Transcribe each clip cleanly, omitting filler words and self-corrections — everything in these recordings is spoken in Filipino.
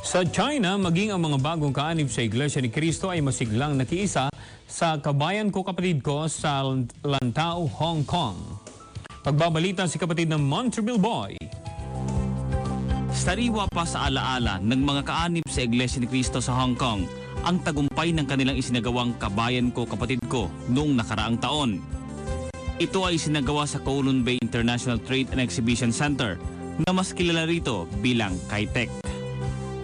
Sa China, maging ang mga bagong kaanib sa Iglesia ni Cristo ay masiglang nakiisa sa Kabayan Ko Kapatid Ko sa Lantau, Hong Kong. Pagbabalita si kapatid ng Monterville Boy. Sariwa pa sa alaala ng mga kaanib sa Iglesia ni Cristo sa Hong Kong ang tagumpay ng kanilang isinagawang Kabayan Ko Kapatid Ko noong nakaraang taon. Ito ay isinagawa sa Kowloon Bay International Trade and Exhibition Center na mas kilala rito bilang Kai-Tek.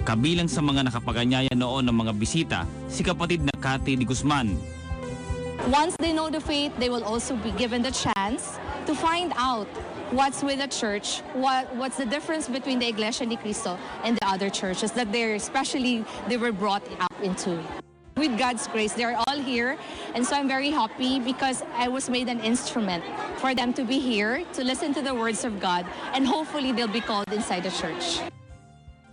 Kabilang sa mga nakapag-anyaya noon ng mga bisita, si kapatid na Cathy de Guzman. Once they know the faith, they will also be given the chance to find out what's with the church, what's the difference between the Iglesia ni Cristo and the other churches that they were brought up into. With God's grace, they're all here, and so I'm very happy because I was made an instrument for them to be here, to listen to the words of God, and hopefully they'll be called inside the church.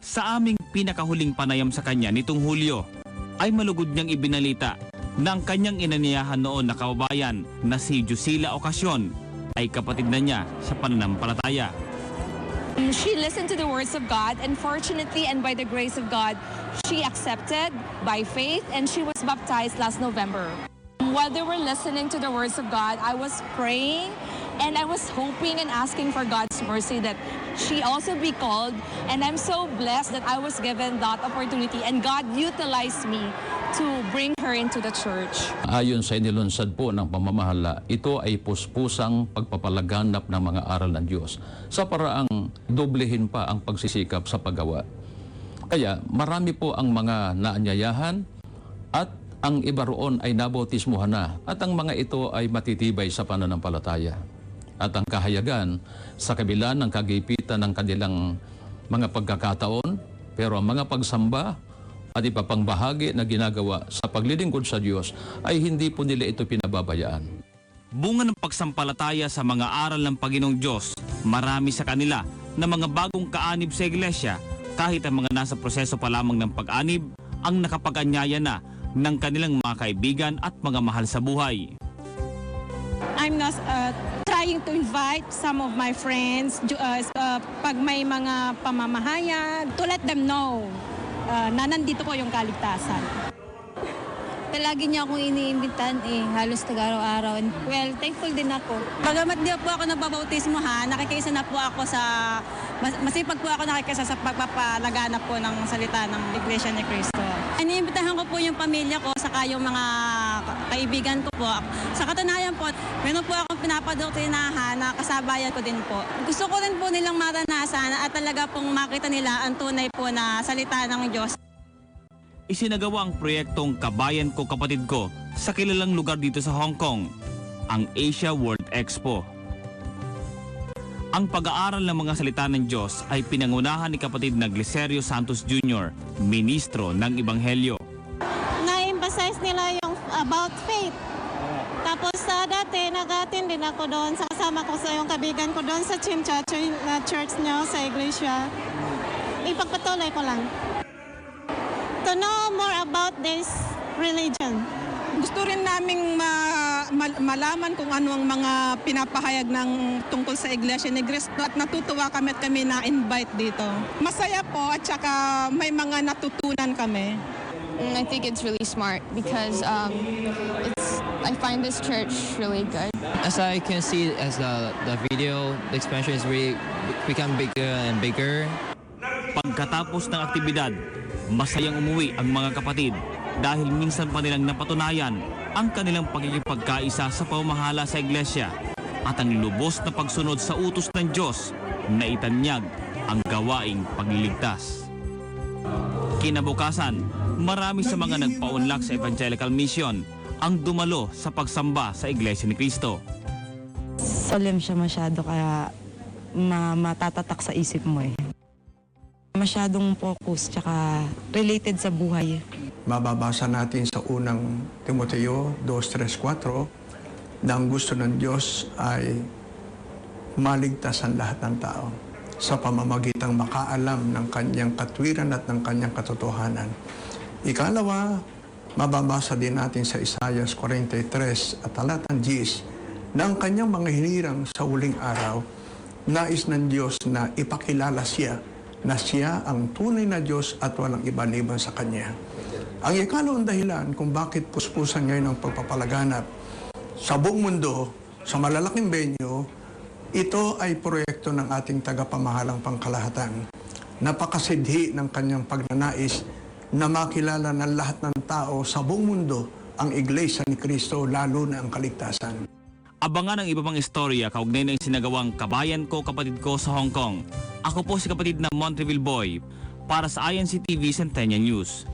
Sa aming pinakahuling panayam sa kanya nitong Hulyo, ay malugod niyang ibinalita na ang kanyang inaniyahan noon na kababayan na si Jusila Ocasio ay kapatid na niya sa pananampalataya. She listened to the words of God, and fortunately and by the grace of God, she accepted by faith and she was baptized last November. While they were listening to the words of God, I was praying and I was hoping and asking for God's mercy that she also be called, and I'm so blessed that I was given that opportunity and God utilized me to bring her into the church. Ayon sa inilunsad po ng pamamahala, ito ay puspusang pagpapalaganap ng mga aral ng Diyos sa paraang doblehin pa ang pagsisikap sa paggawa. Kaya marami po ang mga naanyayahan at ang iba roon ay nabautismuhan na at ang mga ito ay matitibay sa pananampalataya. At ang kahayagan sa kabila ng kagipitan ng kanilang mga pagkakataon, pero ang mga pagsamba at iba pang bahagi na ginagawa sa paglilingkod sa Diyos ay hindi po nila ito pinababayaan. Bunga ng pagsampalataya sa mga aral ng Panginoong Diyos, marami sa kanila na mga bagong kaanib sa Iglesia, kahit ang mga nasa proseso pa lamang ng pag-anib, ang nakapag-anyaya na ng kanilang mga kaibigan at mga mahal sa buhay. I'm not trying to invite some of my friends pag may mga pamamahayag to let them know na nandito po yung kaligtasan. Lagi niya akong iniimbitan halos tagaraw-araw. Well, thankful din ako. Bagamat di po ako nababautismohan, nakikiisa na po ako masipag po ako nakikiisa sa pagpapalaganap po ng salita ng Iglesia ni Cristo. Iniimbitahan ko po yung pamilya ko, saka yung mga kaibigan ko po. Sa katunayan po, meron po akong pinapadoktrinahan na kasabayan ko din po. Gusto ko rin po nilang maranasan at talaga pong makita nila ang tunay po na salita ng Diyos. Isinagawa ang proyektong Kabayan Ko Kapatid Ko sa kilalang lugar dito sa Hong Kong, ang Asia World Expo. Ang pag-aaral ng mga salita ng Diyos ay pinangunahan ni kapatid na Glicerio Santos Jr., ministro ng Ebanghelyo. Na-emphasize nila yung about faith. Tapos dati nag-attend din ako doon, kasama ko sa yung kabigan ko doon sa Chimcha church niyo sa iglesia. Ipagpatuloy ko lang. To know more about this religion. Gusto rin naming malaman kung ano ang mga pinapahayag ng tungkol sa Iglesia ni Cristo at natutuwa kami at kami na-invite dito. Masaya po at saka may mga natutunan kami. I think it's really smart because I find this church really good. As I can see as the video, the expansion is really become bigger and bigger. Pagkatapos ng aktibidad, masayang umuwi ang mga kapatid dahil minsan pa nilang napatunayan ang kanilang pagkikipagkaisa sa pamamahala sa iglesia at ang lubos na pagsunod sa utos ng Diyos na itanyag ang gawaing pagliligtas. Kinabukasan, marami sa mga nagpaunlak sa evangelical mission ang dumalo sa pagsamba sa Iglesia ni Cristo. Solemn siya masyado kaya matatatak sa isip mo Masyadong focus tsaka related sa buhay. Mababasa natin sa unang Timoteo 2:3-4 na ang gusto ng Diyos ay maligtas ang lahat ng tao sa pamamagitang makaalam ng kanyang katwiran at ng kanyang katotohanan. Ikalawa, mababasa din natin sa Isaiah 43 at talatang 10 na ang kanyang mga hinirang sa huling araw, nais ng Diyos na ipakilala siya na siya ang tunay na Diyos at walang iba-liban sa Kanya. Ang ikalawang dahilan kung bakit puspusan ngayon ang pagpapalaganap sa buong mundo, sa malalaking venue, ito ay proyekto ng ating tagapamahalang pangkalahatan. Napakasidhi ng kanyang pagnanais na makilala ng lahat ng tao sa buong mundo ang Iglesia ni Cristo, lalo na ang kaligtasan. Abangan ang iba pang istorya kaugnay ng sinagawang Kabayan Ko Kapatid Ko sa Hong Kong. Ako po si kapatid na Montreville Boy para sa INC TV Centennial News.